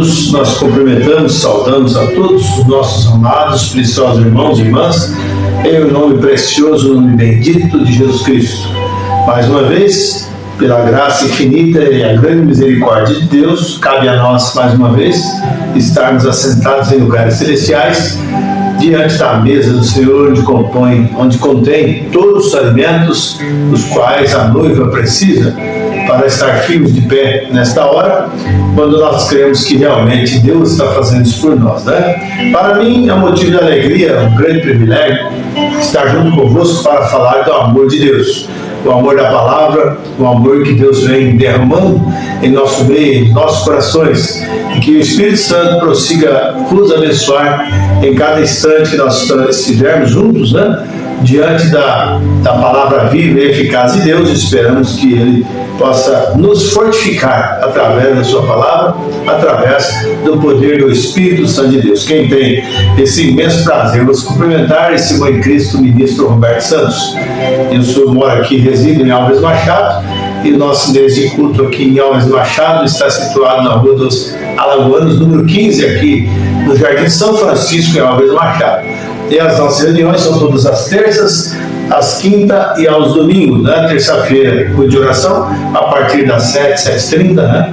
amados, nós cumprimentamos, saudamos a todos os nossos amados, preciosos irmãos e irmãs, em nome precioso, nome bendito de Jesus Cristo. Mais uma vez, pela graça infinita e a grande misericórdia de Deus, cabe a nós, mais uma vez, estarmos assentados em lugares celestiais, diante da mesa do Senhor, onde contém todos os alimentos os quais a noiva precisa para estar firmes de pé nesta hora, quando nós cremos que realmente Deus está fazendo isso por nós, né? Para mim é um motivo de alegria, um grande privilégio estar junto convosco para falar do amor de Deus, o amor da palavra, o amor que Deus vem derramando em nosso meio, em nossos corações, e que o Espírito Santo prossiga nos abençoar em cada instante que nós estivermos juntos, né? Diante da palavra viva e eficaz de Deus. Esperamos que Ele possa nos fortificar através da sua palavra, através do poder do Espírito Santo de Deus. Quem tem esse imenso prazer, vos cumprimentar, esse irmão em Cristo, ministro Roberto Santos. Eu moro aqui, resido em Alves Machado, e o nosso endereço de culto aqui em Alves Machado está situado na Rua dos Alagoanos, número 15, aqui no Jardim São Francisco, em Alves Machado. E as nossas reuniões são todas as terças, às quintas e aos domingos, né? Terça-feira, culto de oração, a partir das 7h30, né?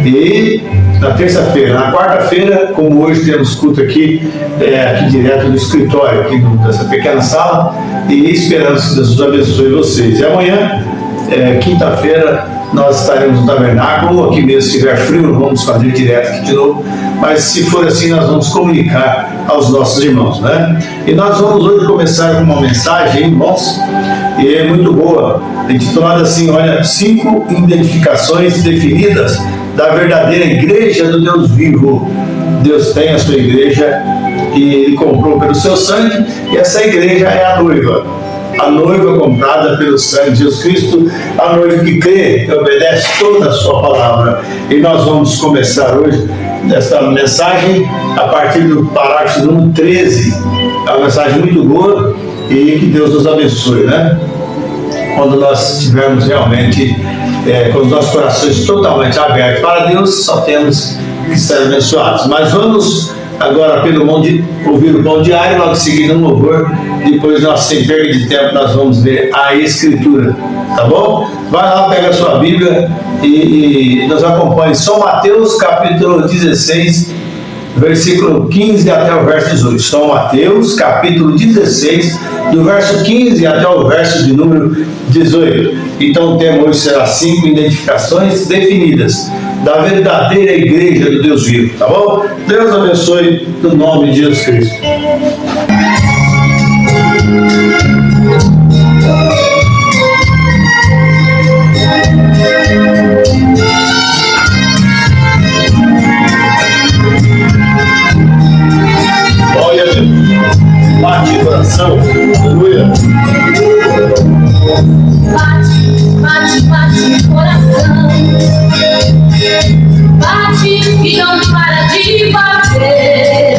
E na terça-feira, na quarta-feira, como hoje temos culto aqui direto do escritório, aqui dessa pequena sala, e esperamos que Deus nos abençoe vocês. E amanhã, quinta-feira, nós estaremos no tabernáculo, aqui mesmo, se estiver frio, vamos fazer direto aqui de novo, mas se for assim, nós vamos comunicar aos nossos irmãos, né? E nós vamos hoje começar com uma mensagem, irmãos, e é muito boa, intitulada assim, olha, 5 identificações definidas da verdadeira igreja do Deus vivo. Deus tem a sua igreja e Ele comprou pelo seu sangue, e essa igreja é a noiva comprada pelo sangue de Jesus Cristo, a noiva que crê e obedece toda a sua palavra. E nós vamos começar hoje esta mensagem a partir do parágrafo número 13. É uma mensagem muito boa e que Deus nos abençoe, né? Quando nós estivermos realmente com os nossos corações totalmente abertos para Deus, só temos que ser abençoados. Mas vamos agora pelo ouvir o pão diário, logo em seguida um louvor, depois nós, sem perda de tempo, nós vamos ler a Escritura, tá bom? Vai lá, pega a sua Bíblia e nos acompanhe. São Mateus capítulo 16, versículo 15 até o verso 18. São Mateus capítulo 16, do verso 15 até o verso de número 18. Então o tema hoje será 5 identificações definidas da verdadeira igreja do Deus vivo, tá bom? Deus abençoe no nome de Jesus Cristo. Olha, bate o coração, aleluia. Bate, bate coração. Bate e não para de bater.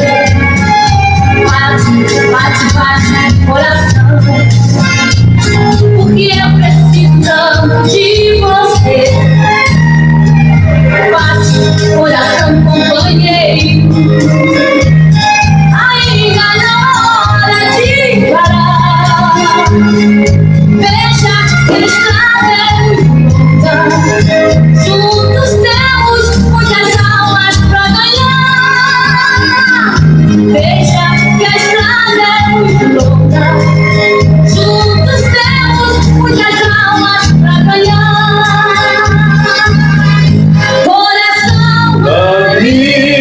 Bate coração. Porque eu preciso tanto de você. Bate coração, companheiro. Ainda não é hora de parar. Veja que a estrada é muito longa. Juntos temos muitas almas pra ganhar. Veja que a estrada é muito longa. Juntos temos muitas almas pra ganhar. Coração, Caminho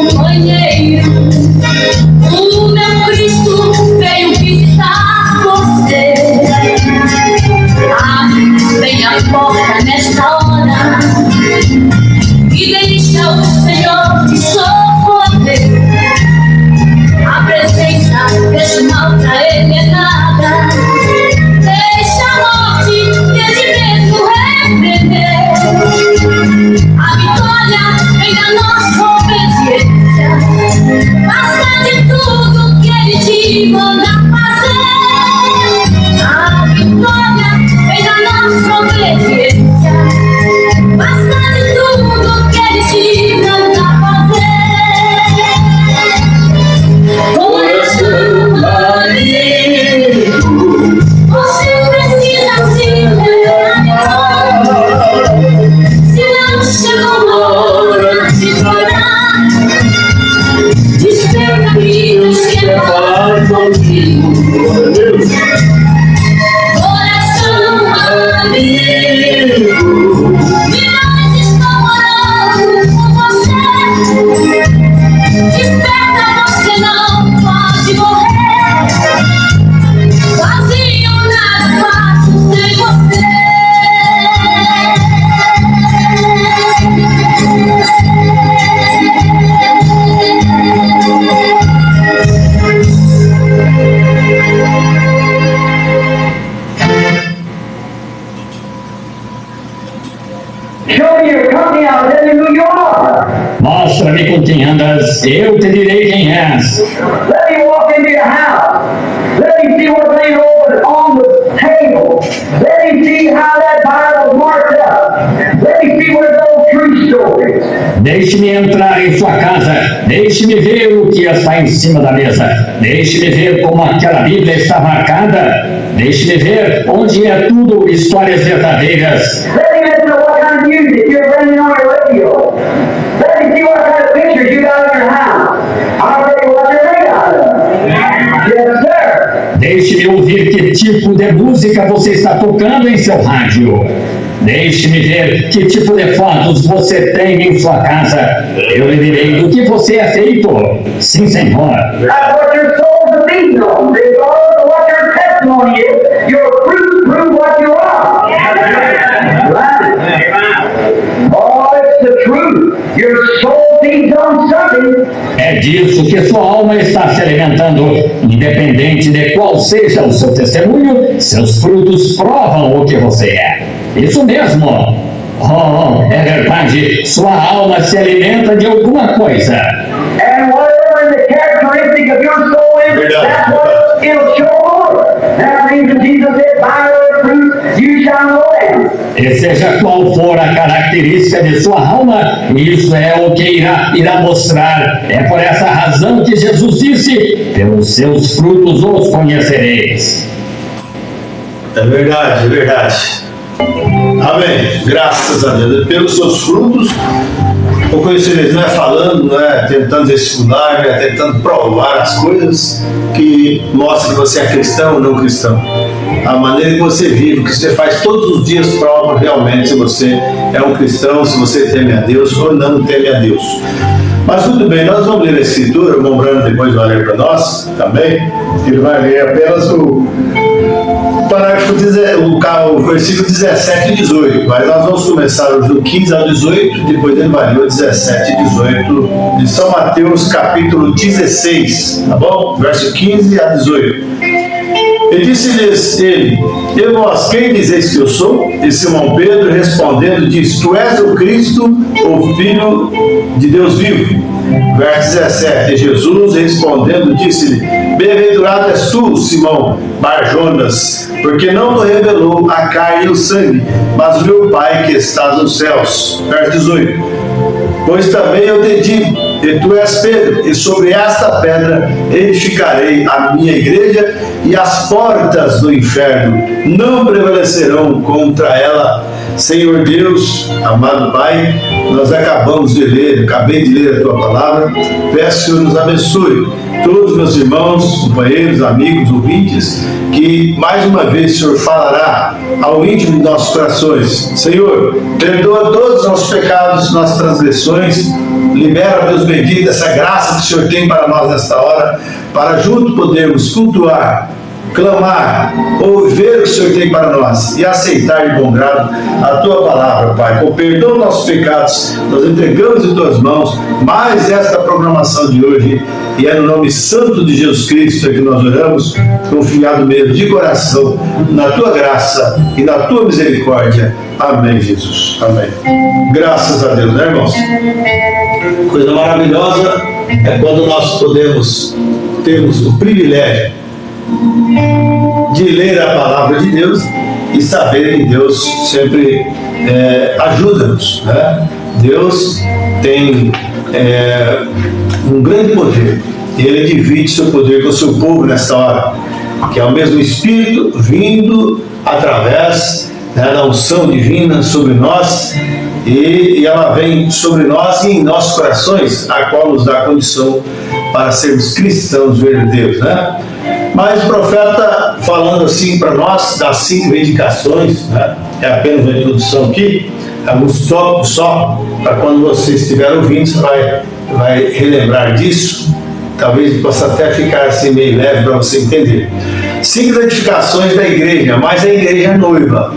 companheiro. O meu Cristo veio visitar você. Abre bem a porta nesta hora e deixa o Senhor te socorrer. A presença desse mal pra ele é nada. Deixa a morte dele mesmo repreender. A vitória vem da nossa obediência. Faça de tudo que ele te manda fazer. A vitória vem da nossa obediência. Faça de tudo que ele te manda fazer. Coração amigo, você precisa se entregar. Se não chegou a hora de parar, desperta amigos que quer falar contigo. Coração amigo, milhões estão orando por você. Desperta, você não pode morrer. Sozinho nada faço sem você. Show me your company, I'll tell you who you are. Mostra-me com quem andas, eu te direi quem és. Let me walk into your house. Let me see what's laying over on the table. Let me see how that Bible's marked up. Let me see where those true stories. Deixe-me entrar em sua casa, deixe-me ver o que está em cima da mesa, deixe-me ver como aquela Bíblia está marcada, deixe-me ver onde é tudo histórias verdadeiras. Let me listen to what kind of music you're bringing on your radio. Let me see what kind of pictures you got in your house. I'll tell you what you're made out of. Yes, sir. Deixe-me ouvir que tipo de música você está tocando em seu rádio. Deixe-me ver que tipo de fotos você tem em sua casa. Eu lhe direi do que você é feito. Sim, Senhor. That's what your soul's a feeding on. Regardless of what your testimony is, your fruit prove what you are. Right? Oh, it's the truth. Your soul feeds on something. É disso que sua alma está se alimentando. Independente de qual seja o seu testemunho, seus frutos provam o que você é. Isso mesmo. Oh, é verdade. Sua alma se alimenta de alguma coisa. And whatever the characteristic of your soul is, that's what it'll show over. That means that Jesus said, by their fruits you shall know them. E seja qual for a característica de sua alma, isso é o que irá mostrar. É por essa razão que Jesus disse: pelos seus frutos os conhecereis. É verdade, é verdade. Amém. Graças a Deus. Pelos seus frutos, o conhecimento não é falando, não é tentando estimular, não é tentando provar as coisas que mostram que você é cristão ou não cristão. A maneira que você vive, o que você faz todos os dias prova realmente se você é um cristão, se você teme a Deus ou não teme a Deus. Mas tudo bem, nós vamos ler a Escritura, o Mombrano depois vai ler para nós também. Ele vai ler apenas o parágrafo, o versículo 17 e 18, mas nós vamos começar hoje do 15 ao 18, depois ele vai ler o 17 e 18 de São Mateus, capítulo 16, tá bom? Verso 15 a 18. E disse-lhes ele: e vós quem dizeis que eu sou? E Simão Pedro respondendo disse: tu és o Cristo, o Filho de Deus vivo. Verso 17. E Jesus respondendo disse-lhe: bem-aventurado és tu, Simão Barjonas, porque não te revelou a carne e o sangue, mas o meu Pai que está nos céus. Verso 18. Pois também eu te digo, e tu és Pedro, e sobre esta pedra edificarei a minha igreja, e as portas do inferno não prevalecerão contra ela. Senhor Deus, amado Pai, nós acabei de ler a Tua palavra. Peço que o Senhor nos abençoe. Todos meus irmãos, companheiros, amigos, ouvintes, que mais uma vez o Senhor falará ao íntimo de nossos corações. Senhor, perdoa todos os nossos pecados, nossas transgressões. Libera, Deus bendito, essa graça que o Senhor tem para nós nesta hora, para juntos podermos cultuar, clamar, ouvir o que o Senhor tem para nós e aceitar de bom grado a Tua palavra, Pai. Com perdão dos nossos pecados, nós entregamos em Tuas mãos mais esta programação de hoje, e é no nome santo de Jesus Cristo que nós oramos, confiado mesmo de coração na Tua graça e na Tua misericórdia. Amém, Jesus. Amém. Graças a Deus, né, irmãos? Coisa maravilhosa é quando nós termos o privilégio de ler a palavra de Deus e saber que Deus sempre ajuda-nos, né? Deus tem um grande poder e Ele divide seu poder com o seu povo nesta hora, que é o mesmo Espírito vindo através da unção divina sobre nós, e ela vem sobre nós e em nossos corações, a qual nos dá condição para sermos cristãos verdadeiros, né? Mas o profeta, falando assim para nós, das 5 indicações, né? É apenas uma introdução aqui, alguns tópicos só, para quando você estiver ouvindo, você vai relembrar disso, talvez possa até ficar assim meio leve para você entender. 5 identificações da igreja, mas a igreja noiva,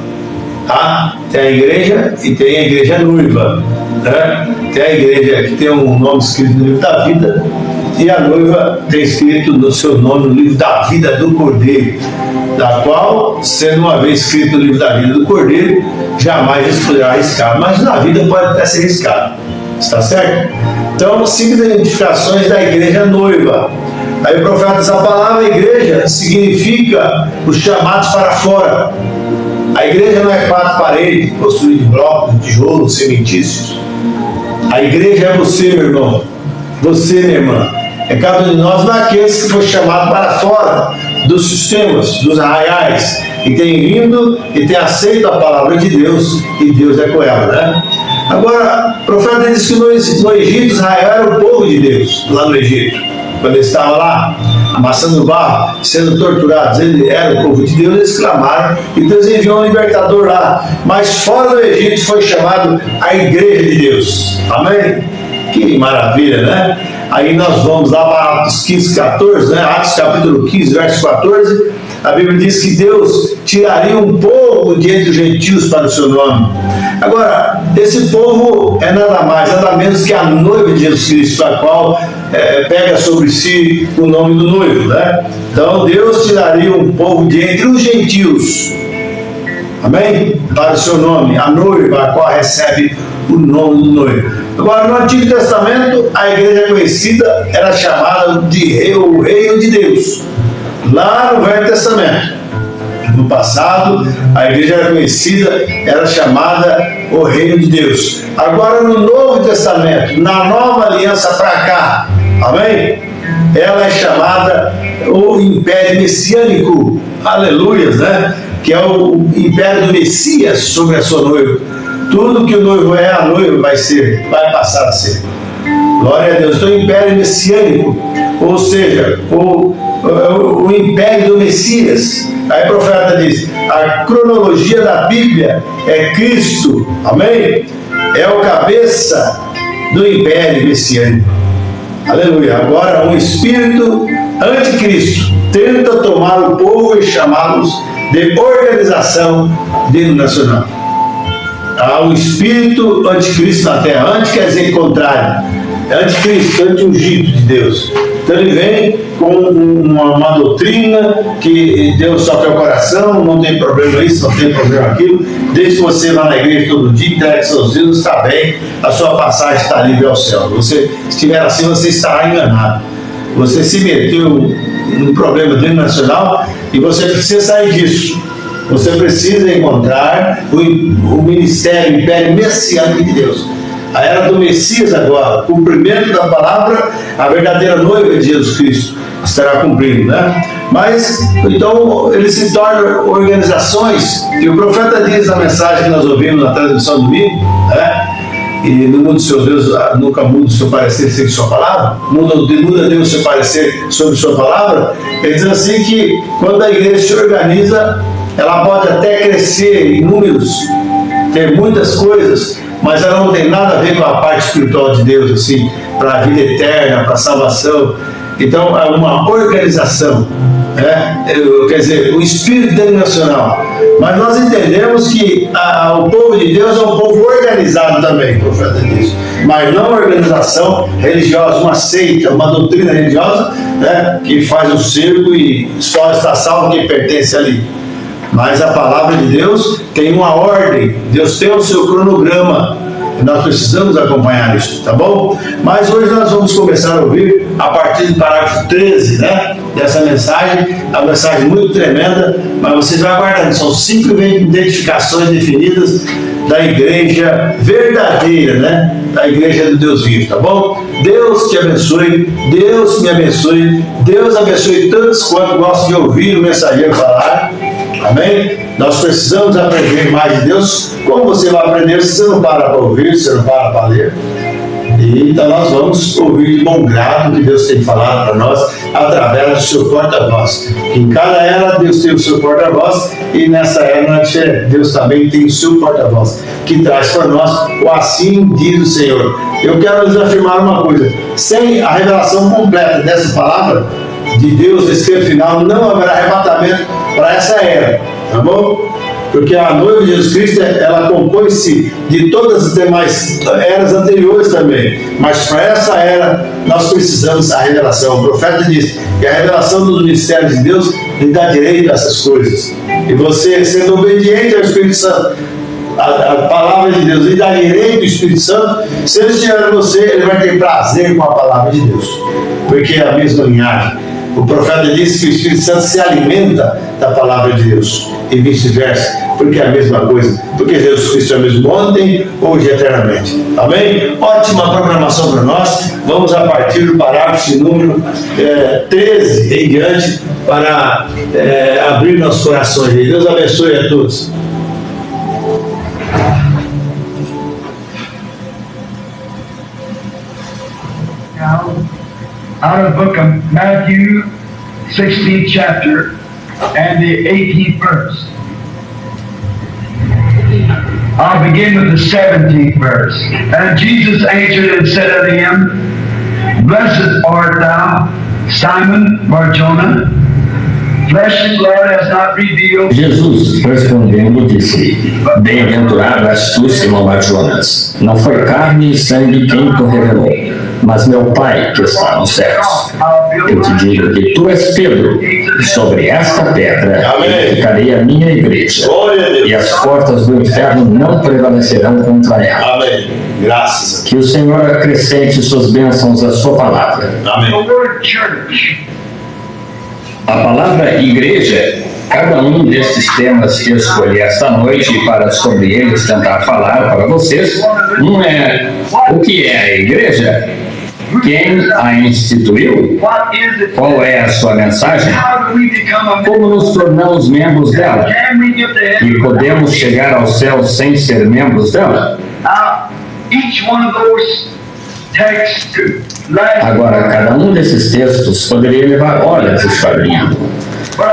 tá? Tem a igreja e tem a igreja noiva, né? Tem a igreja que tem um nome escrito no livro da vida, e a noiva tem escrito no seu nome no livro da vida do Cordeiro, da qual, sendo uma vez escrito no livro da vida do Cordeiro, jamais poderá arriscar, mas na vida pode até ser arriscado, está certo? Então, 5 identificações da igreja noiva. Aí o profeta diz: a palavra igreja significa os chamados para fora. A igreja não é 4 paredes, construídas de blocos, de tijolos, cimentícios. A igreja é você, meu irmão, você, minha irmã. É cada um de nós daqueles que foi chamado para fora dos sistemas, dos arraiais, e tem vindo e tem aceito a palavra de Deus, e Deus é com ela, né? Agora, o profeta diz que no Egito, Israel era o povo de Deus, lá no Egito. Quando ele estava lá, amassando barro, sendo torturados, ele era o povo de Deus, eles clamaram, e Deus enviou um libertador lá. Mas fora do Egito foi chamado a igreja de Deus. Amém? Que maravilha, né? Aí nós vamos lá para Atos 15, 14, né? Atos capítulo 15, verso 14, a Bíblia diz que Deus tiraria um povo de entre os gentios para o seu nome. Agora, esse povo é nada mais, nada menos que a noiva de Jesus Cristo, a qual pega sobre si o nome do noivo, né? Então Deus tiraria um povo de entre os gentios, amém? Para o seu nome, a noiva, a qual recebe o nome do noivo. Agora, no Antigo Testamento, a igreja conhecida era chamada de o Reino de Deus. Lá no Velho Testamento, no passado, a igreja era conhecida, era chamada o Reino de Deus. Agora, no Novo Testamento, na Nova Aliança para cá, amém? Ela é chamada o Império Messiânico, aleluias, né? Que é o Império do Messias sobre a sua noiva. Tudo que o noivo é, a noiva vai passar a ser. Glória a Deus. Então, o Império Messiânico, ou seja, o Império do Messias. Aí o profeta diz: a cronologia da Bíblia é Cristo, amém? É o cabeça do Império Messiânico. Aleluia. Agora, um espírito anticristo tenta tomar o povo e chamá-los de organização denominacional. Há um espírito anticristo na terra. Anti quer dizer contrário. Anticristo, anti-ungido de Deus. Então ele vem com uma doutrina que Deus só quer o coração, não tem problema isso, não tem problema aquilo. Desde que você vá na igreja todo dia, entregue seus filhos, está bem, a sua passagem está livre ao céu. Se estiver assim, você estará enganado. Você se meteu num problema denominacional e você precisa sair disso. Você precisa encontrar o ministério, o império messiânico de Deus. a era do Messias agora, cumprimento da palavra, a verdadeira noiva de Jesus Cristo estará cumprindo, né? Mas, então, eles se tornam organizações, e o profeta diz na mensagem que nós ouvimos na transmissão do domingo, né? E no mundo do seu Deus nunca muda o seu parecer sem sua palavra, muda Deus o seu parecer sobre sua palavra. Ele diz assim que quando a igreja se organiza, ela pode até crescer em números, ter muitas coisas, mas ela não tem nada a ver com a parte espiritual de Deus, assim, para a vida eterna, para a salvação. Então é uma organização, né? Quer dizer, o espírito denominacional. Mas nós entendemos que o povo de Deus é um povo organizado também, o profeta diz. Mas não uma organização religiosa, uma seita, uma doutrina religiosa, né, que faz o circo e só está salvo quem pertence ali. Mas a palavra de Deus tem uma ordem, Deus tem o seu cronograma. Nós precisamos acompanhar isso, tá bom? Mas hoje nós vamos começar a ouvir a partir do parágrafo 13, né? Dessa mensagem, a mensagem muito tremenda, mas vocês vão aguardando, são 5 identificações definidas da igreja verdadeira, né? Da igreja do Deus vivo, tá bom? Deus te abençoe, Deus me abençoe, Deus abençoe tantos quanto gostam de ouvir o mensageiro falar. Amém? Nós precisamos aprender mais de Deus. Como você vai aprender se você não para ouvir, se você não para ler? E então nós vamos ouvir de bom grado o que Deus tem falado para nós através do seu porta-voz. Em cada era Deus tem o seu porta-voz e nessa era não é diferente. Deus também tem o seu porta-voz que traz para nós o assim diz o Senhor. Eu quero lhes afirmar uma coisa: sem a revelação completa dessa palavra de Deus, nesse tempo final, não haverá arrebatamento para essa era, tá bom? Porque a noiva de Jesus Cristo, ela compõe-se de todas as demais eras anteriores também, mas para essa era nós precisamos da revelação. O profeta diz que a revelação dos mistérios de Deus lhe dá direito a essas coisas, e você, sendo obediente ao Espírito Santo, a palavra de Deus lhe dá direito ao Espírito Santo. Se ele estiver em você, ele vai ter prazer com a palavra de Deus, porque é a mesma linhagem. O profeta disse que o Espírito Santo se alimenta da palavra de Deus e vice-versa, porque é a mesma coisa, porque Jesus Cristo é o mesmo ontem, hoje e eternamente. Amém? Ótima programação para nós. Vamos a partir do parágrafo de número 13 em diante para abrir nossos corações. Deus abençoe a todos. Out of the book of Matthew, 16th chapter, and the 18th verse. I'll begin with the 17th verse. And Jesus answered and said unto him, Blessed art thou, Simon Bar-Jonah, flesh and blood has not revealed. Jesus, respondendo, disse: Bem-aventurado és tu, Simão Bar-Jonas. Não foi carne e sangue quem te revelou, mas meu Pai que está nos céus. Eu te digo que tu és Pedro, e sobre esta pedra edificarei a minha igreja, e as portas do inferno não prevalecerão contra ela. Amém. Graças a Deus. Que o Senhor acrescente suas bênçãos à sua palavra. Amém. The word church. A palavra igreja, cada um destes temas que eu escolhi esta noite para sobre eles tentar falar para vocês, um é o que é a igreja, quem a instituiu, What is it? qual é a sua mensagem, How do we become a member? como nos tornamos membros dela Can we get the e podemos chegar ao céu sem ser membros dela. Now, each one of those texts last Agora, cada um desses textos poderia levar horas esquadrinhando,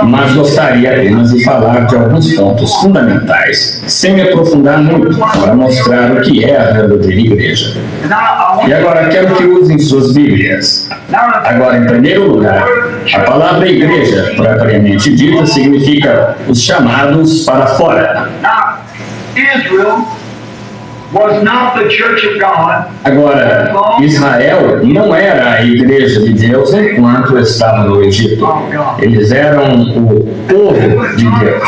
mas gostaria apenas de falar de alguns pontos fundamentais, sem me aprofundar muito, para mostrar o que é a verdadeira igreja. Now, E agora quero que usem suas Bíblias. Agora, em primeiro lugar, a palavra igreja, propriamente dita, significa os chamados para fora. Now, Israel was not the church of God. Agora, Israel não era a igreja de Deus enquanto estava no Egito. Eles eram o povo de Deus.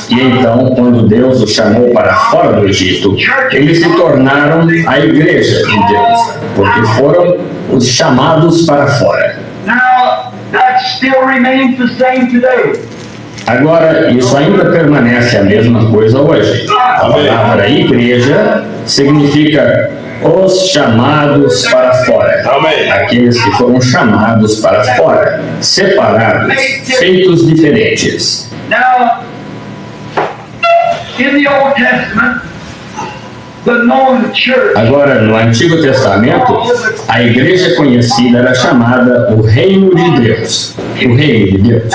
E então, quando Deus os chamou para fora do Egito, eles se tornaram a igreja de Deus, porque foram os chamados para fora. Now, that still remains the same today. Agora, isso ainda permanece a mesma coisa hoje. A palavra igreja significa Os chamados para fora. Amém. Aqueles que foram chamados para fora, separados, feitos diferentes. Now, in the Old Testament, the known church Agora, no Antigo Testamento, a igreja conhecida era chamada o Reino de Deus. O Reino de Deus.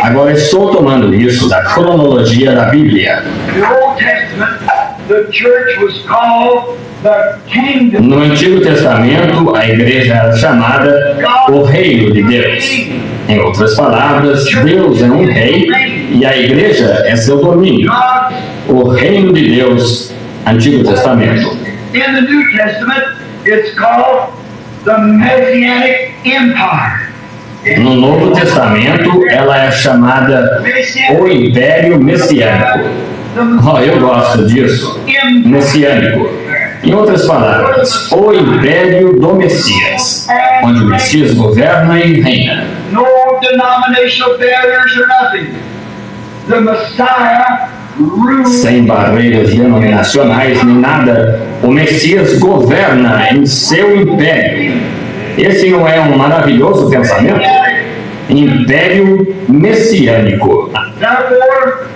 Agora, estou tomando isso da cronologia da Bíblia. in the Old Testament, the church was called the kingdom. No Antigo Testamento, a igreja era chamada o Reino de Deus. Em outras palavras, Deus é um rei e a igreja é seu domínio. God, O Reino de Deus, Antigo Testamento. in the New Testament, it's called the Messianic Empire. No Novo Testamento, ela é chamada o Império Messiânico. Oh, eu gosto disso. Messiânico. Em outras palavras, o Império do Messias, onde o Messias governa e reina. No denominational barriers or nothing. The Messiah rules. Sem barreiras denominacionais nem nada, o Messias governa em seu império. Esse não é um maravilhoso pensamento? Império Messiânico. Therefore,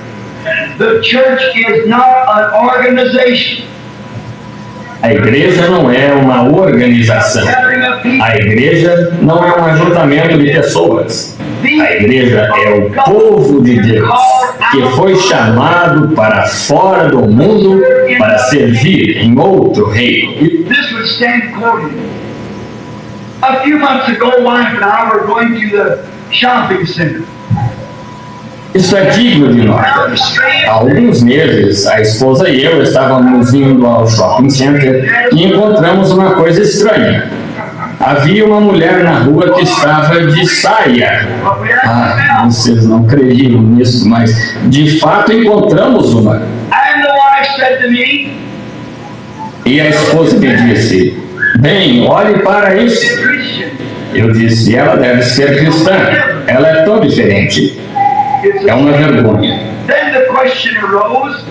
the church is not an organization A igreja não é uma organização. gathering of people. A igreja não é um ajuntamento de pessoas. A igreja é o povo de Deus, que foi chamado para fora do mundo para servir em outro reino. E This would stand quoted. A few months ago, wife and I were going to the shopping center. isso é digno de nota. Há alguns meses, a esposa e eu estávamos indo ao shopping center e encontramos uma coisa estranha. Havia uma mulher na rua que estava de saia. But we had Ah, vocês não creriam nisso, mas de fato encontramos uma. And the wife said to me, E a esposa me disse: bem, olhe para isso. Christian, Eu disse: ela deve ser cristã. Ela é tão diferente. it's É uma vergonha. Then the question arose,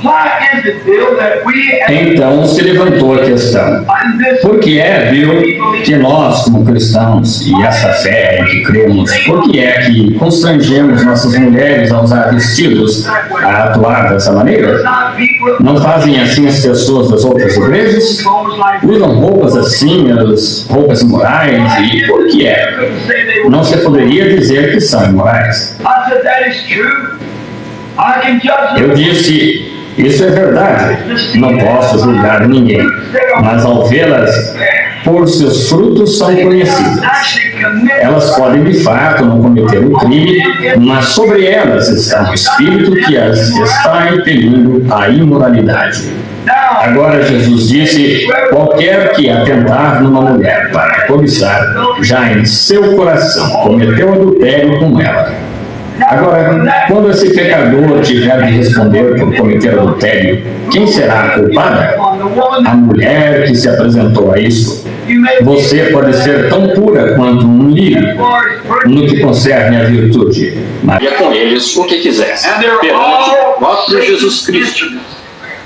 why is it, Bill, that we as Então se levantou a questão: on this por que é, Bill, que nós, como cristãos, e essa fé em que cremos, por que é que constrangemos nossas mulheres a usar vestidos, a atuar dessa maneira? not people Não fazem assim as pessoas das outras igrejas? clothes like Usam roupas assim, as roupas imorais, e por que é? couldn't say they were. Não se poderia dizer que são imorais. I said, that is true. I can judge Eu them. disse: isso é verdade. Não posso julgar ninguém, mas ao vê-las, por seus frutos são conhecidas. Actually commit. Elas podem de fato não cometer um crime, mas sobre elas está um espírito que as está impelindo à imoralidade. Now, Agora Jesus disse: qualquer que atentar numa mulher para cobiçar, já em seu coração cometeu adultério com ela. Agora, quando esse pecador tiver de responder por cometer adultério, quem será a culpada? on the woman A mulher que se apresentou a isso. you may Você pode ser tão pura quanto um lírio no que concerne a virtude. Maria com eles o que quiser, perante o próprio Jesus Cristo.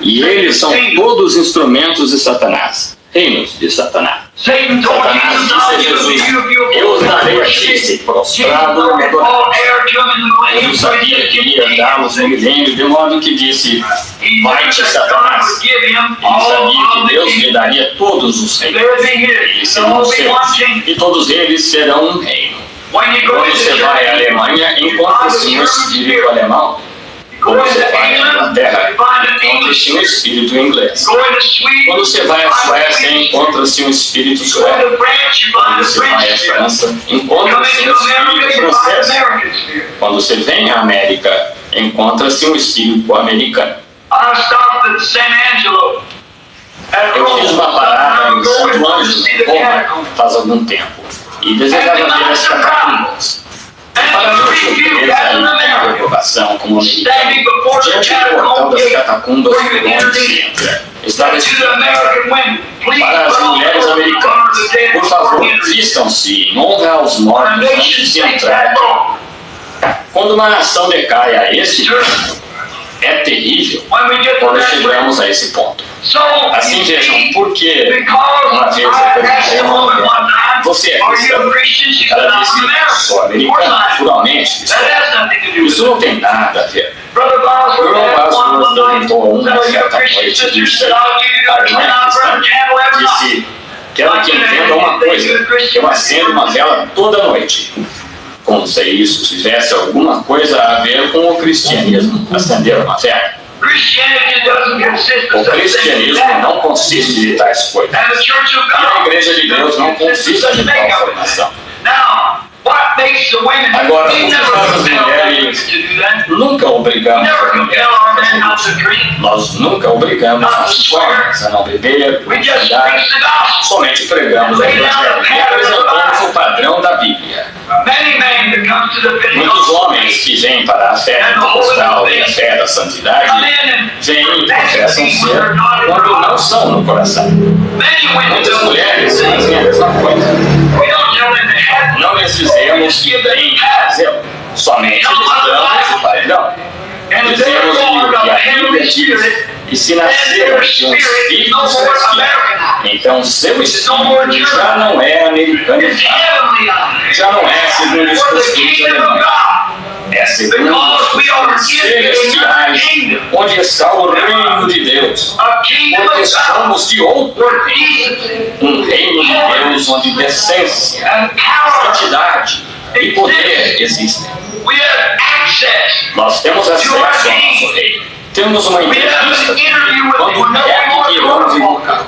E eles são todos instrumentos de Satanás, reinos de Satanás. Satan told Satanás Jesus, disse I'll a give Jesus: you eu os darei a ti, se prostrado no adorar. Jesus sabia que iria dá-los no milênio, de modo que disse: vai-te, Satanás. Ele sabia que Deus lhe daria todos os reinos. Eles serão seus, e todos eles serão um reino. Quando você vai à Alemanha, encontra-se um espírito alemão. Quando você vai à Inglaterra, encontra-se um espírito inglês. Quando você vai à Suécia, encontra-se um espírito sueco. Quando você vai à França, encontra-se um espírito francês. Quando você vem à América, encontra-se um espírito americano. I stopped at San Angelo. Eu fiz uma parada em Santo Ângelo, Roma, faz algum tempo, e desejava ver as catacumbas. Para minha surpresa e preocupação como americano, diante do portão das catacumbas por onde se entra, estava escrito: para as mulheres americanas, por favor, vistam-se em honra aos mortos antes de entrar. Quando uma nação decai a esse ponto, é terrível quando chegamos a esse ponto. So, Assim you vejam, see, por que because uma vez I eu asked a woman perguntei, one time, você é are you a cristão? Christian? She said, Ela I'm disse, American. sou Of course americano, I am. naturalmente cristão. That has nothing to do with Isso it. não tem nada a ver. Brother Bosworth Irmão had one Bosworth night, perguntou said, uma are you a certa Christian? noite, Sister disse, said, I'll give you a the irmã $29 cristã candle every night. disse, quero que entenda uma coisa, eu acendo uma vela toda noite. Como se isso tivesse alguma coisa a ver com o cristianismo, acender uma vela. Christianity doesn't consist O of such things as cristianismo that. não consiste de tais coisas. And the Church of E a God Igreja de Deus não consiste such de tal makeup. formação. Now, what makes the women? Agora, We o que never faz as compel mulheres women to do that. nunca obrigamos Never a compel mulher our a men not to fazer isso. drink. Nós nunca obrigamos nossos homens a não beber, We a just andar. preach the gospel. Somente pregamos o Evangelho e apresentamos o padrão da Bíblia. Many men that come to the Muitos Pentecostal homens que vêm para a fé pentecostal e a fé da santidade come in and vêm e professam ser quando não são no coração. many women Muitas don't. mulheres fazem a mesma coisa. We don't tell them to have. Não lhes dizemos que têm que fazê-lo, somente lhes damos o padrão. And if Dizemos they're born o of que the a Bíblia heavenly diz. Spirit, E se nasceram de um espírito celestial, então seu espírito já não é it's americanizado, heavenly eyes. já não é segundo os For the costumes kingdom of alemães, God. é segundo os costumes celestiais, onde está o reino de Deus. A kingdom Porque of God. somos de outro, Where decency reino de Deus onde decência, and power. santidade e poder existem. We have access. Nós temos acesso ao nosso reino. Temos uma We have entrevista an interview with quando the quer que queiramos invocar.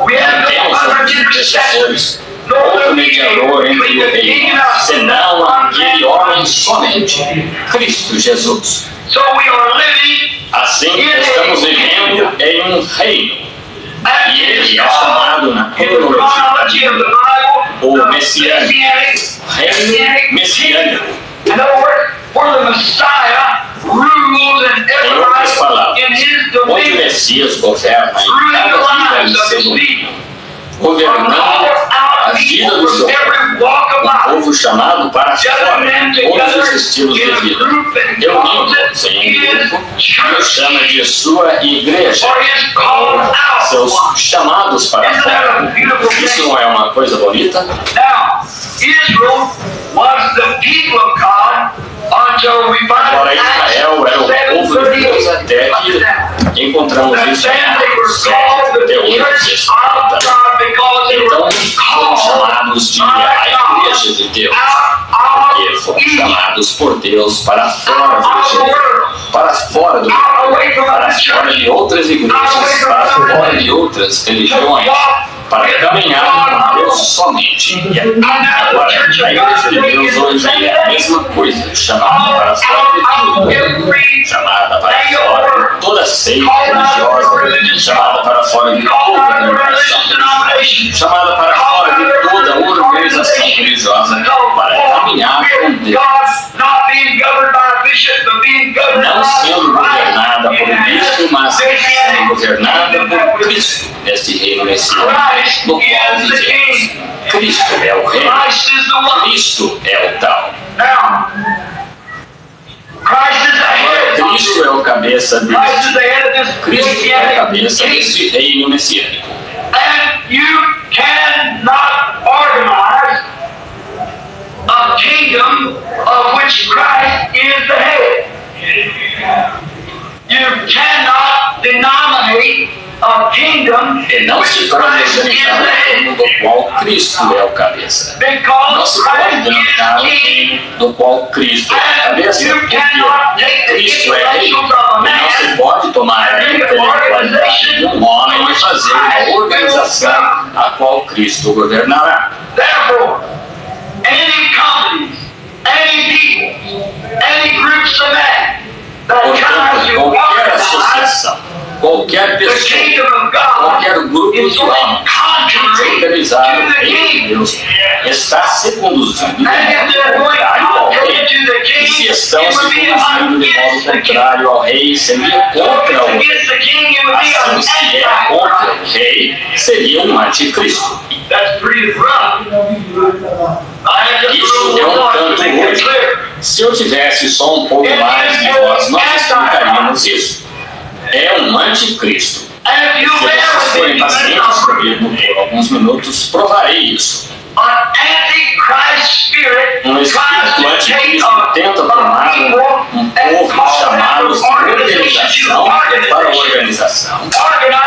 We have no Temos other outros intercessors. intercessores, outro mediador entre o reino, senão aquele homem somente, Cristo Jesus. So we are living Assim, estamos vivendo em um reino. and E it is ele é called chamado na in the cronologia chronology of the Bible o the Messiânico, reino messiânico. In other words, where the Messiah rules and Em outras everybody palavras, in his onde o dominion, Messias governa em ruling the cada lives vida of de his seu people. povo, governando a vida do seu povo. Every walk of Um life. povo chamado para fora, todos os estilos de vida, reunindo-se em grupo, Deus chama de sua igreja, seus chamados para fora. Isso não é uma coisa bonita? Now, Israel was the people of God until we find Agora Israel era o povo de Deus até que encontramos isso em Atos 7:38. Então foram chamados de a igreja de Deus, porque foram chamados por Deus para fora do Egito, para fora do mundo, para fora de outras igrejas, para fora de outras religiões, para caminhar com Deus somente. E agora, a igreja de Deus hoje é a mesma coisa, chamada para fora de tudo, chamada para fora de toda seita religiosa, chamada para fora de toda denominação, chamada para fora de toda organização religiosa, para caminhar com Deus, não sendo governada por bispo, mas sendo governada por Cristo, neste reino messiânico, no qual vivemos. Cristo é o rei, Cristo é o tal. Cristo é o cabeça deste, Cristo é a cabeça desse reino messiânico. And you cannot organize a kingdom of which Christ is the head. You cannot denominate a kingdom E não se which pode Christ is the organizar um head. reino do qual Cristo é o cabeça. Não Because se pode Christ denominar um is king, reino do qual Cristo é a and cabeça, you porque cannot take the Cristo é rei. E intellectuals of a não se man pode tomar a intelectualidade de um homem e fazer uma organização a qual Cristo governará. Therefore, any companies, any people, any groups of men that tries Portanto, to qualquer organize associação, qualquer the pessoa, kingdom of qualquer God grupo is de going homens contrary organizado to the em king. Deus está se conduzindo de And if modo they're going contrário ao contrary rei. to the E king, se estão it se would be conduzindo de modo against the king. contrário ao rei, seria So if contra it's o rei. against the king, it would be Assim, an se é contra o rei, seria um anticristo. That's pretty rough. I have just Isso a é little more tanto to make it ruim. clear. Se eu tivesse só um pouco mais de voz, nós explicaríamos isso. É um anticristo. And if Se you bear vocês with forem me, pacientes comigo por alguns minutos, provarei isso. an antichrist spirit tries Espírito to take anticristo tenta tomar people povo e chamá-los de organização para organização,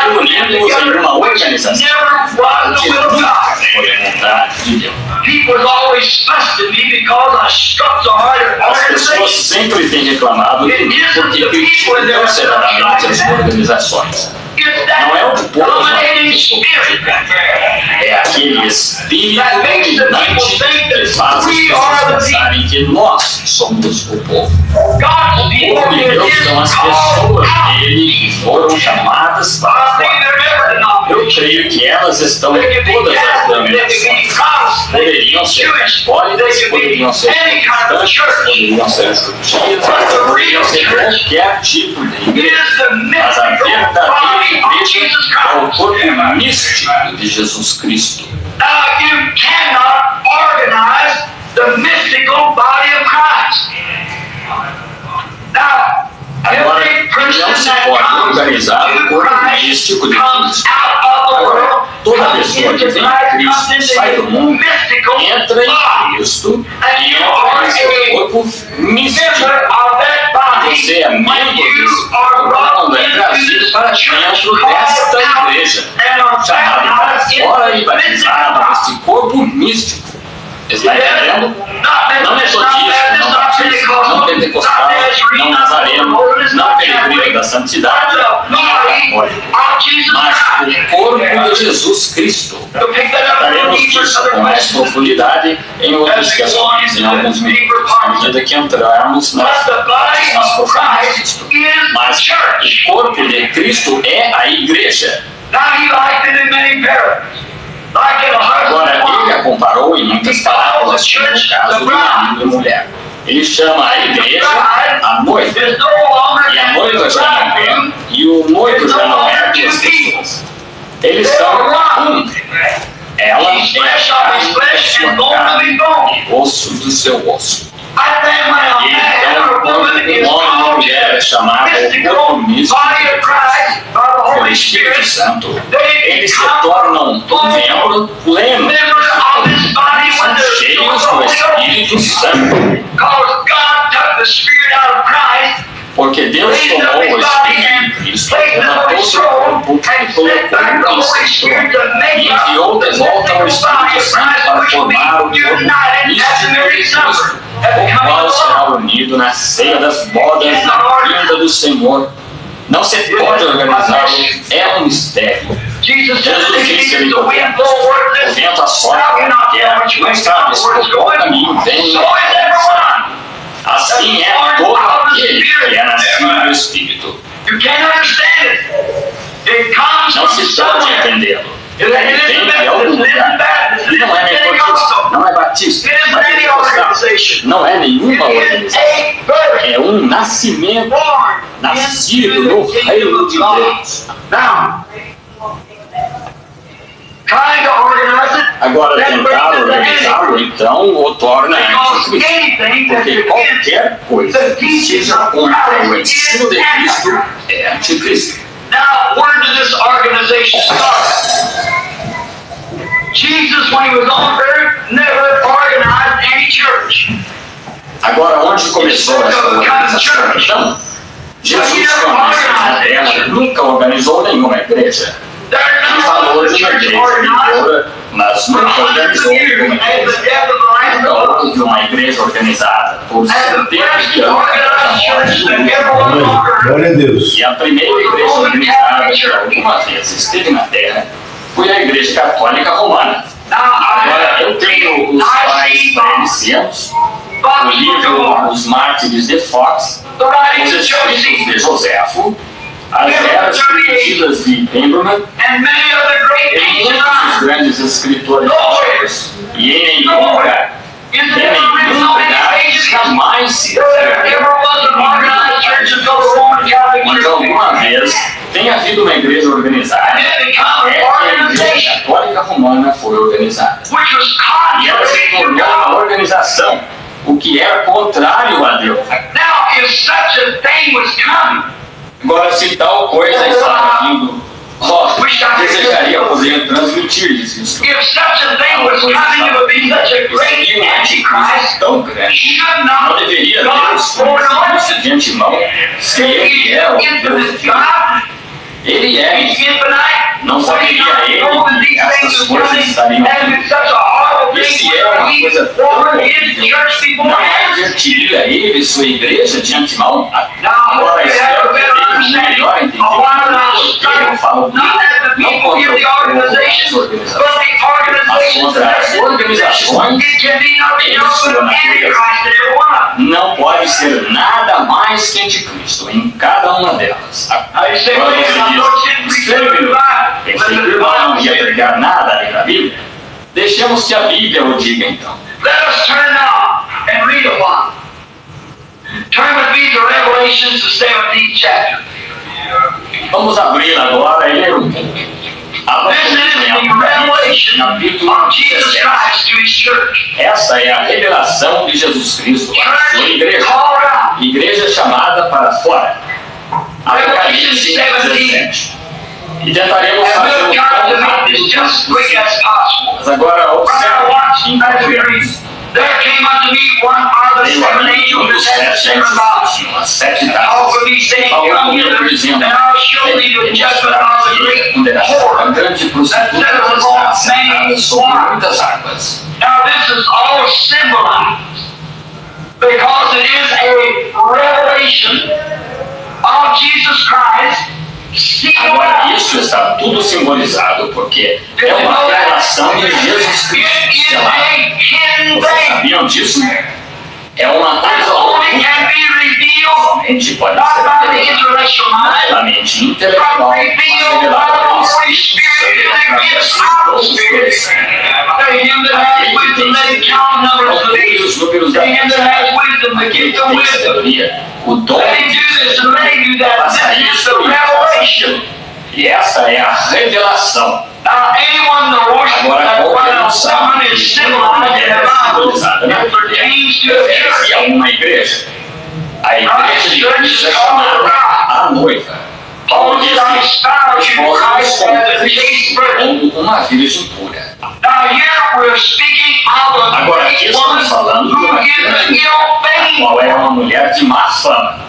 reunindo-os em uma organização que nunca foi a vontade de Deus. People always fussed at me because I struck so hard at As pessoas organization. sempre têm reclamado de mim porque criticam tão severamente as organizações. It's Não é o that povo dominating que spirit é aquele espírito that makes the people dominante think que that faz as we pessoas are the people. pensarem que nós somos o povo. God's O people povo de Deus is são as called pessoas out. dele que foram chamadas para I think fora. they're never Eu denominations. creio que elas estão They em can be todas as Catholic, they can be denominações. Protestant, they Poderiam can be ser Jewish, católicas, they can poderiam be ser any kind of protestantes, church. poderiam ser judias, poderiam ser qualquer tipo de It igreja. is the Mas a mystical verdadeira body of igreja Jesus é o Christ. corpo místico de Jesus Cristo. Now, you cannot organize the mystical body of Christ. Now, Agora, every não person se that pode comes organizar o to corpo Christ místico de comes Cristo. out of the Agora, world, toda comes pessoa into que vem Christ, em comes Cristo, sai do into mundo, mystical entra em body. Cristo And e you entra are em seu a corpo místico. member of that body. Você é When membro you desse are corpo quando brought é into trazido this para church, dentro called desta out, igreja, and are chamado para baptized fora e into the mystical batizado body. neste corpo místico. Está entendendo? Não metodista, não batista, não pentecostal, não nazareno, não peregrino da santidade, não católico, mas o corpo de Jesus Cristo. Trataremos disso com mais profundidade em outras questões, em alguns minutos, à medida que entrarmos nas profundidades disto. Mas o corpo de Cristo é a igreja. Agora, ele a comparou em muitas palavras, como no caso do marido e mulher. Ele chama a igreja a noiva, e a noiva já não é, e o noivo já não é duas pessoas. Eles são um. Ela é carne da sua carne, osso do seu osso. E então, quando um homem e uma mulher é chamado ao corpo místico pelo Espírito Santo, eles se tornam um membro pleno, são cheios do Espírito Santo, porque Deus tomou o Espírito de Cristo, levantou seu corpo e colocou em seu trono, e enviou de volta o Espírito Santo para formar o corpo místico de Cristo, o qual será unido na ceia das bodas na vinda do Senhor. Não se pode organizá-lo, é um mistério. Jesus disse ele o vento assopra na terra, não sabe se por qual caminho vem. Assim é todo aquele que é nascido do Espírito. Não se pode entendê-lo. Ele vem de algum lugar. E não é metodista, não é batista, não é pentecostal, não é nenhuma organização. É um nascimento, nascido no reino de Deus. Agora, tentar organizá-lo, então, o torna anticristo. Porque qualquer coisa que seja contra o ensino de Cristo é anticristo. Now, where did this organization start? Jesus, when he was on earth, never organized any church. Agora, onde começou essa organização? Então, Jesus, quando esteve na terra, nunca organizou nenhuma igreja. Ele falou de uma igreja vindoura, mas nunca organizou nenhuma igreja. Nunca houve uma igreja organizada por centenas de anos. Glória a Deus. E a primeira igreja organizada que alguma vez esteve na terra foi a Igreja Católica Romana. Agora, eu tenho os pais parecidos, o livro Os Mártires de Fox, os escritos de Joséfo, as eras perdidas de Pemberton, e muitos dos grandes escritores antigos. E em nenhum lugar jamais se mas alguma vez tem havido uma igreja organizada. É que a Igreja Católica Romana foi organizada. E ela se tornou uma organização, o que era contrário a Deus. Agora, se tal coisa estava vindo Desejaria poder transmitir isso. If such a thing was coming, it would be such a great antichrist. Tão grande. Should Não not deveria God Deus foreknow isso de antemão. Se ele é o infinite God, ele é. He's infinite. Não Would He saberia not ele know that these essas things are coisas coming? estariam. And it's such a horrible Isso thing é where uma He coisa warned His church Não beforehand. advertiria ele e sua igreja de antemão. Now, Agora, you have a better understanding melhor of why I entendimento. Eu falo not as the não people give the organizations, but the organizations that as organizações it can be nothing else but an antichrist in every one of them. não pode ser nada mais que anticristo em cada uma delas. Aí você Agora vê, você I'm diz, not saying espere um minuto, esse irmão não ia pregar nada além da Bíblia? Deixemos que a Bíblia o diga então. Let us turn now and read a while. Turn with me to Revelations, the 17th chapter. Vamos abrir agora e ler um pouco. This is the revelation of Jesus Christ to His church. Essa é a revelação de Jesus Cristo à sua Church igreja. called out. Igreja chamada para fora. Revelation Apocalipse 17. 17. E tentaremos And fazer we'll um try to pouco make this just as quick as possible. Mas agora Brother, observe. watch as we read. There came unto me one of the Veio seven a mim angels dos that had sete seven vials. anjos, as sete And taças. offered me, saying, Come hither, and I'll show thee the judgment of the great A whore. grande prostituta que está sentada sobre muitas águas. Now this is all symbolized because it is a revelation of Jesus Christ sealed Agora, out. isso está tudo simbolizado porque é uma revelação de Jesus It Cristo. is selado. a hidden Vocês thing sabiam disso? É uma that coisa only oculta. can be revealed Somente pode not by the ser intellectual mind, pela mente but intelectual, mas revealed by revelada the pelo Holy Espírito. Spirit and the gifts of the Spirit. To him that has wisdom, let him count the numbers of the Calcule os números To da him that has wisdom, the Aquele gift que of tem wisdom. sabedoria, o dom Let him do this and let him do that. faça This is isso the e faça revelation. aquilo. E essa é a revelação. Now, anyone knows Agora, that when qualquer a um sabe woman is que symbolized in the é Bible, simbolizada na it pertains to a Refere-se a church. uma igreja. A igreja de Cristo é chamada a noiva. Paul Paulo said, diz I que style you Christ as a chaste virgin. como uma virgem pura. Now, here we're speaking of a Agora, great aqui woman estamos falando de who uma is an grande, ill a fame. qual é uma mulher de má fama.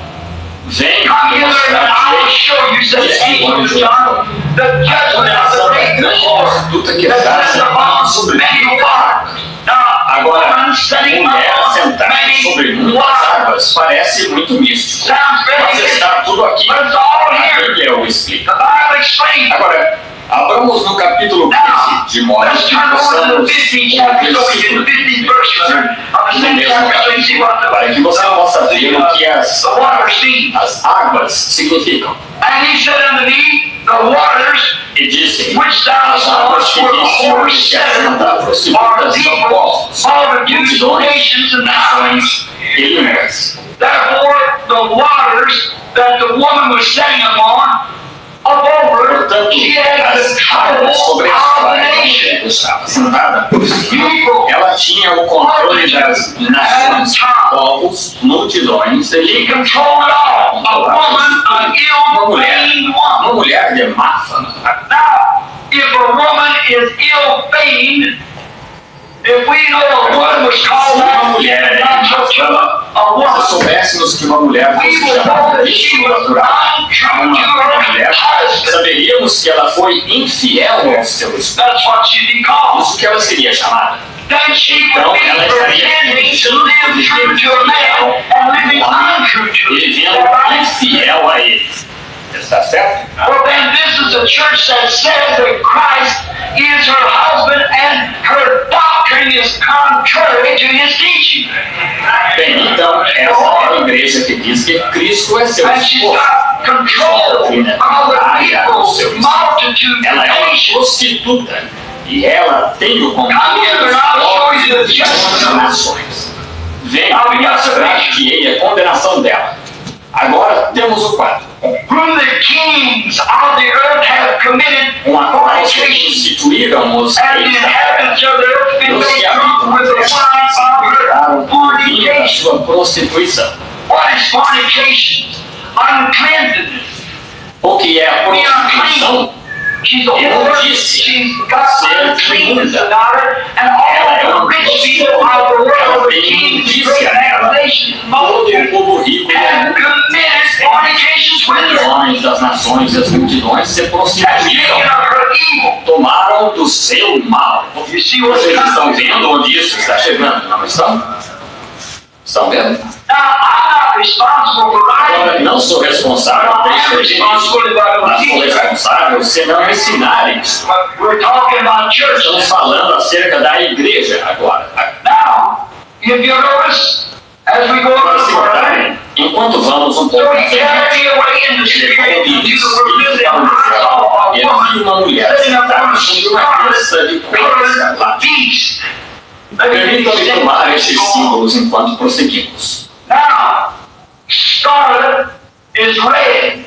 Vem Come hither and I will mostrar show you, said the angel of John, the a judgment of condenação the da great grande whore prostituta que that está sits sentada upon sobre many muitas waters. águas. Now, Agora, woman sitting mulher upon sentada sobre many muitas waters. águas parece muito místico. Sounds very Mas good, está tudo aqui. but it's all A here. Bíblia o explica. The Bible explains. Agora, abramos no capítulo 15, de modo Let's que turn over to possamos the 15th chapter, so we can the 15th verse of the same chapter, so you see what para que você possa ver o que the water sees. as águas significam. And he said unto me, the waters E disse, which thou as águas sawest que were the viste whore onde se seven, assenta a are prostituta são people, povos, multitudes, nations, and tongues. e línguas. Therefore, the waters that the woman was sitting upon, above her, Portanto, she had the as trouble águas sobre as of the quais nation. estava sentada por cima, ela tinha o controle das nações, povos, multidões, She e controlled it all. A woman, an ill-famed woman. uma mulher de má fama. Now, if a woman is ill-famed, if we know a woman was called that, not just a Se woman, soubéssemos que uma mulher we fosse would know chamada that she was natural, untrue to uma her mulher, husband. saberíamos que ela foi infiel ao seu esposo. That's what she'd be called. Isso que ela seria chamada. Then she Então, would be ela estaria pretending to live true to a man and living untrue to Ele him. vendo infiel a ele. Está certo? Well, then this is a church that says that Christ is her husband and her doctrine is contrary to his teaching. Bem, então, essa é a igreja que diz que Cristo é seu And she's esposo. got control of the people, multitude, Ela é uma nations. prostituta e ela tem o Come controle here dos and I'll show you the povos e das judgment. nações. Vem mostrar que ele é condenação dela. Agora temos o quadro. Whom the kings of the earth have committed Uma qual fornication, instituíram os and the reis inhabitants of the earth been made drunk with the wine of her da fornication. sua prostituição. What is fornication? Uncleanness. O que é a prostituição She's a Eu whore. disse, She's got ser unclean imunda. about her, and all the rich people of the world, the kings, the great nations, Todo o povo rico have committed fornications with os her. homens das nações e as multidões se Has prostituíram, taken of her evil. tomaram do seu mal. You see what's Vocês estão coming? vendo onde isso está chegando, não estão? Estão vendo? Now, I'm not responsible for Agora, writing. não sou responsável por I am escrever isso, responsible if I mas don't sou teach it. responsável se não ensinar isso. But we're talking about church. Estamos falando acerca da igreja agora. Now, if you notice, as we go Agora, on se further, notarem, enquanto vamos um so pouco he mais adiante, carried me away in the ele spirit convida into o the Espírito rebellion. para o I saw a deserto. Ele woman viu uma mulher sitting upon sentada a sobre uma cabeça de cor colored escarlate. beast. Let me Permitam-me tomar estes símbolos enquanto prosseguimos. Now, scarlet is red.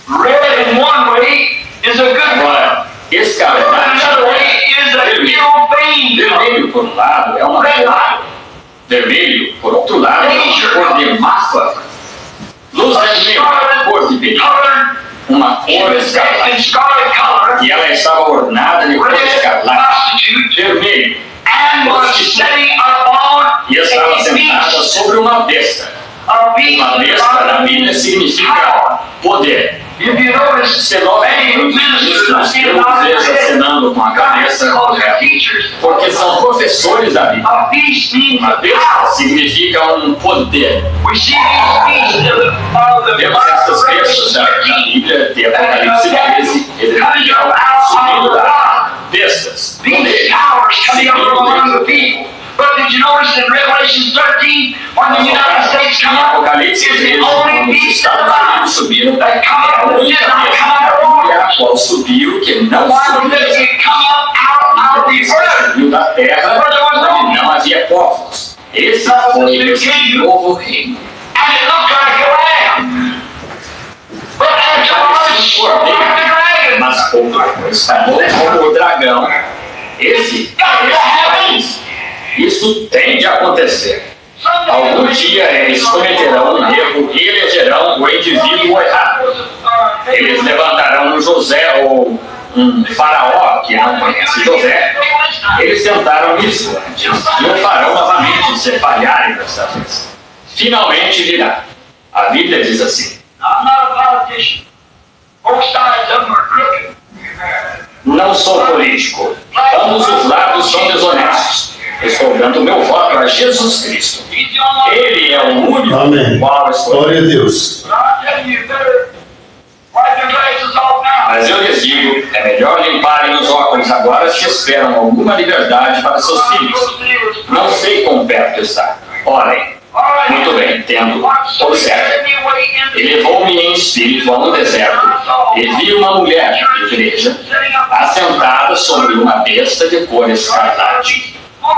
Red in one way is a good color. Agora, Red in escarlate another way is a ill vein color. vermelho, por um lado, é uma cor. Vermelho, por outro lado, é uma cor de máfia. Luz vermelha, cor de perigo. Colored, Uma she cor was dressed escarlate. in scarlet color, E ela estava ornada de cor red escarlate. prostitute, Vermelho. and was sitting upon E estava a sentada beast. sobre uma besta. A beast Uma besta na Bíblia significa poder. If you notice, Você nota que muitos ministros eu vejo acenando com a cabeça correta, teachers, porque são professores da Bíblia. a beast means Uma besta power. significa um poder. We see these beasts of the Vemos essas bestas da Bíblia de Apocalipse 13, ele subindo da água. Bestas, These poder, towers coming up seguindo among the Deus. people. But did you notice in Revelation 13, when the United States come up, Apocalipse it's 13, the only quando os beast in the Estados Bible Unidos subiram, that come é a up that única did not besta come out of da water. Bíblia a qual subiu que The não Bible subiu. says it come up out of the earth. Subiu da terra onde não havia povos. Esse foi esse novo reino. And it looked like a lamb. But afterwards, Parecia um like the cordeiro, dragon. mas pouco depois falou como o dragão. Esse é esse país. Isso tem de acontecer. Algum dia eles cometerão um erro e elegerão o indivíduo errado. Eles levantarão um José ou um faraó que não conhece José. Eles tentaram isso antes e o farão novamente se falharem desta vez. Finalmente virá. A Bíblia diz assim: I'm not a politician. Both sides of them are crooked. não sou político. Ambos os lados são desonestos. Estou dando meu voto a Jesus Cristo. He's the only one. Ele é o único Amém. qual escolhi. Glória a Deus. But I'm telling you, you better wipe your glasses off now. Mas eu lhes digo, é melhor limparem os óculos agora se esperam alguma liberdade para seus filhos. Não sei quão perto está. Orem. Muito bem, tendo. Observe. Ele levou-me em espírito a um deserto e vi uma mulher, igreja, assentada sobre uma besta de cor escarlate.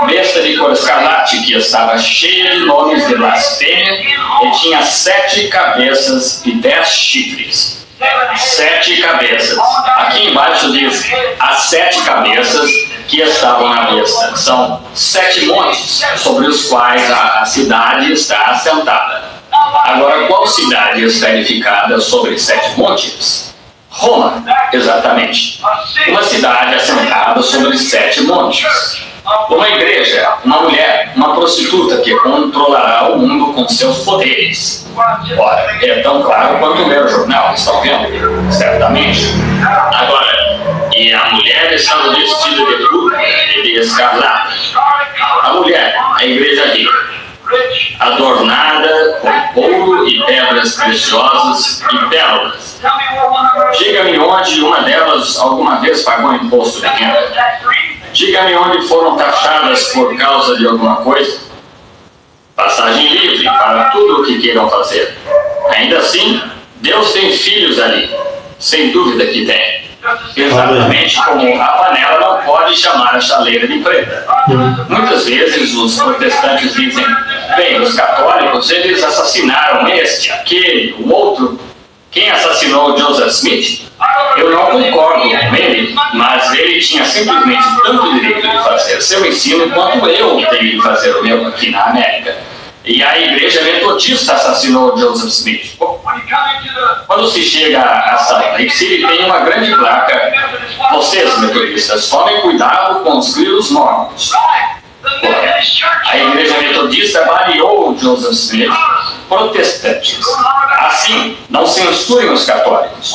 Besta de cor escarlate que estava cheia de nomes de blasfêmia e tinha 7 cabeças e 10 chifres. 7 cabeças. Aqui embaixo diz as 7 cabeças que estavam na besta. São 7 montes sobre os quais a cidade está assentada. Agora, qual cidade está edificada sobre 7 montes? Roma, exatamente. Uma cidade assentada sobre 7 montes. Uma igreja, uma mulher, uma prostituta que controlará o mundo com seus poderes. Ora, é tão claro quanto ler o jornal, estão vendo? Certamente. Agora, e a mulher estava vestida de púrpura e de escarlate. A mulher, a igreja rica, adornada com ouro e pedras preciosas e pérolas. Diga-me onde uma delas alguma vez pagou imposto de renda. Diga-me onde foram taxadas por causa de alguma coisa. Passagem livre para tudo o que queiram fazer. Ainda assim, Deus tem filhos ali. Sem dúvida que tem. Exatamente como a panela não pode chamar a chaleira de preta. Muitas vezes os protestantes dizem, bem, os católicos, eles assassinaram este, aquele, o outro. Quem assassinou Joseph Smith? Eu não concordo com ele, mas ele tinha simplesmente tanto direito de fazer seu ensino quanto eu tenho de fazer o meu aqui na América. E a igreja metodista assassinou Joseph Smith. Quando se chega à Salt Lake City, tem uma grande placa: vocês, metodistas, tomem cuidado com os grilos mortos. A igreja metodista baleou Joseph Smith, protestantes. Assim, não censurem os católicos.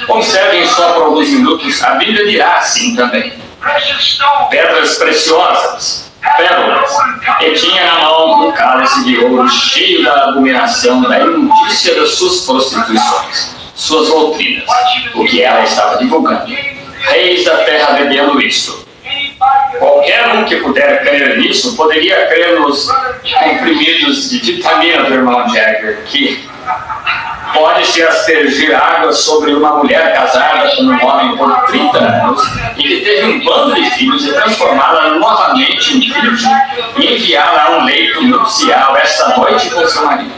Observem só por alguns minutos, a Bíblia dirá assim também: pedras preciosas, pérolas, e tinha na mão um cálice de ouro cheio da abominação, da imundícia das suas prostituições, suas doutrinas, o que ela estava divulgando. Reis da terra bebendo isto. Qualquer um que puder crer nisso poderia crer nos comprimidos de vitamina do irmão Jagger, que pode-se aspergir água sobre uma mulher casada com um homem por 30 anos e que teve um bando de filhos e transformá-la novamente em virgem e enviá-la a um leito nupcial esta noite com seu marido.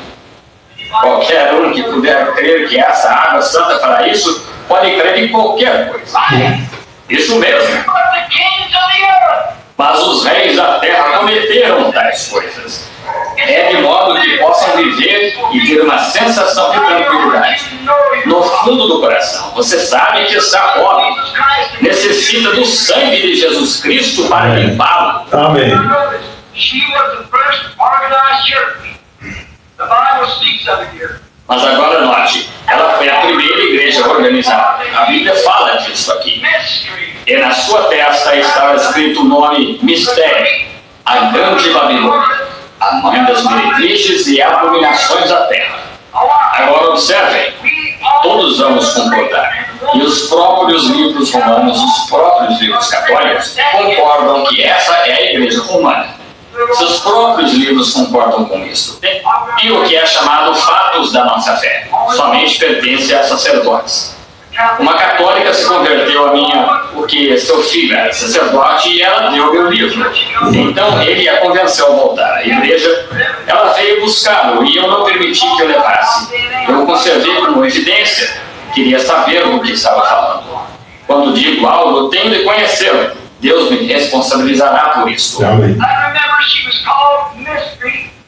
Qualquer um que puder crer que essa água santa fará isso, pode crer em qualquer coisa. Isso mesmo. Mas os reis da terra cometeram tais coisas. É de modo que possam viver e ter uma sensação de tranquilidade. No fundo do coração, você sabe que está pobre. Necessita do sangue de Jesus Cristo para limpá-lo. Amém. Mas agora note, ela foi a primeira igreja organizada. A Bíblia fala disso aqui. E na sua testa estava escrito o nome Mistério, a Grande Babilônia, a mãe das meretrizes e abominações da terra. Agora observem, todos vamos concordar. E os próprios livros romanos, os próprios livros católicos, concordam que essa é a igreja romana. Seus próprios livros concordam com isso. E o que é chamado fatos da nossa fé somente pertence a sacerdotes. Uma católica se converteu a minha porque seu filho era sacerdote e ela deu meu livro. Então ele a convenceu a voltar. A igreja, ela veio buscá-lo e eu não permiti que eu levasse. Eu o conservei como evidência. Queria saber do que estava falando. Quando digo algo, eu tenho de conhecê-lo. Deus me responsabilizará por isso. Amém.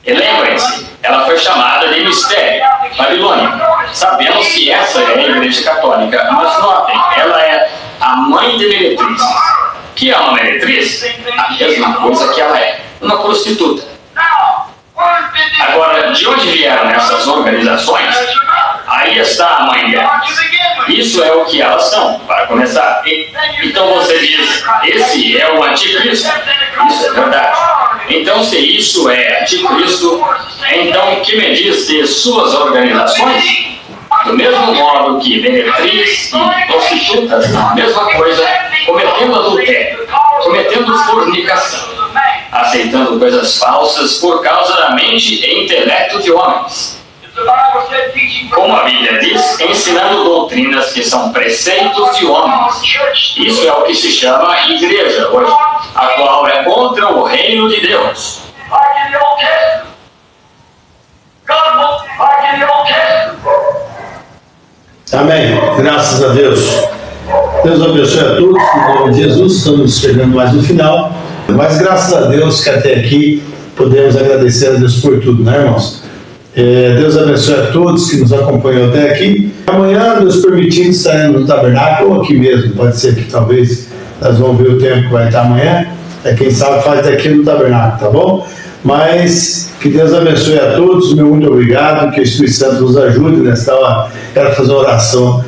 E lembrem-se, ela foi chamada de Mistério, Babilônia. Sabemos que essa é a igreja católica, mas notem, ela é a mãe de meretrizes. Que é uma meretriz? A mesma coisa que ela é, uma prostituta. Agora, de onde vieram essas organizações? Aí está a mãe delas. Isso é o que elas são, para começar. Então você diz, esse é o anticristo? Isso é verdade. Então, se isso é anticristo, então o que me diz de suas organizações? Do mesmo modo que meretriz e prostitutas são a mesma coisa, cometendo adultério, cometendo fornicação, aceitando coisas falsas por causa da mente e intelecto de homens. Como a Bíblia diz, ensinando doutrinas que são preceitos de homens. Isso é o que se chama igreja hoje, a qual é contra o reino de Deus. Amém. Graças a Deus. Deus abençoe a todos. Em nome de Jesus, estamos chegando mais no final. Mas graças a Deus que até aqui podemos agradecer a Deus por tudo, né, irmãos? Deus abençoe a todos que nos acompanham até aqui. Amanhã, Deus permitindo, estaremos no tabernáculo ou aqui mesmo. Pode ser que talvez nós vamos ver o tempo que vai estar amanhã. Quem sabe faz daqui no tabernáculo, tá bom? Mas que Deus abençoe a todos. Meu muito obrigado. Que o Espírito Santo nos ajude nesta hora. Quero fazer uma oração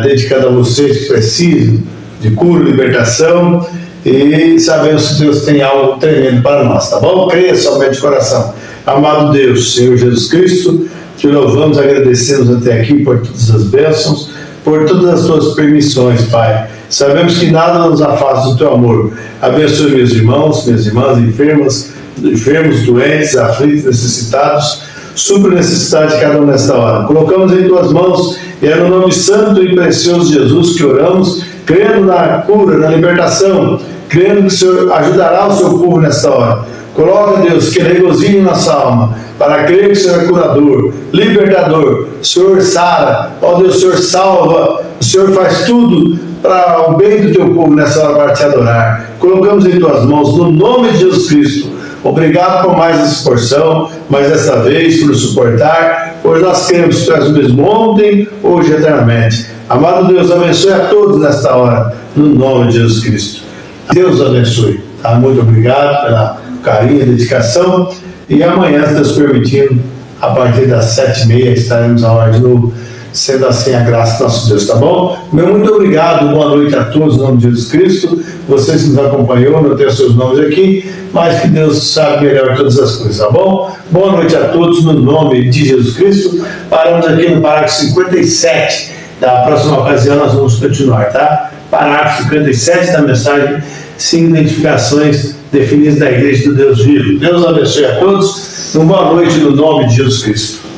dedicada a vocês que precisam de cura, libertação. E sabemos que Deus tem algo tremendo para nós, tá bom? Creia somente de coração. Amado Deus, Senhor Jesus Cristo, te louvamos, agradecemos até aqui por todas as bênçãos, por todas as tuas permissões, Pai. Sabemos que nada nos afasta do teu amor. Abençoe meus irmãos, minhas irmãs, enfermos, doentes, aflitos, necessitados. Supra a necessidade de cada um nesta hora. Colocamos em tuas mãos e é no nome santo e precioso de Jesus que oramos, crendo na cura, na libertação, crendo que o Senhor ajudará o seu povo nesta hora. Coloca, Deus, que regozijo nossa alma, para crer que o Senhor é curador, libertador. O Senhor sara, ó Deus, o Senhor salva, o Senhor faz tudo para o bem do teu povo nessa hora para te adorar. Colocamos em tuas mãos, no nome de Jesus Cristo, Obrigado por mais essa porção, mais essa vez, por nos suportar, pois nós queremos que tu és o mesmo ontem, hoje e eternamente. Amado Deus, abençoe a todos nesta hora, no nome de Jesus Cristo. Deus abençoe. Tá? Muito obrigado pelo carinho e dedicação. E amanhã, se Deus permitindo, a partir das 7h30, estaremos a hora de novo, sendo assim a graça do nosso Deus, tá bom? Muito obrigado, boa noite a todos, em nome de Jesus Cristo. Vocês que nos acompanhou, não tenho seus nomes aqui, mas que Deus sabe melhor todas as coisas, tá bom? Boa noite a todos, no nome de Jesus Cristo. Paramos aqui no parágrafo 57. Da próxima ocasião nós vamos continuar, tá? Parágrafo 57 da mensagem, 5 identificações definidas da Igreja do Deus Vivo. Deus abençoe a todos. Uma boa noite no nome de Jesus Cristo.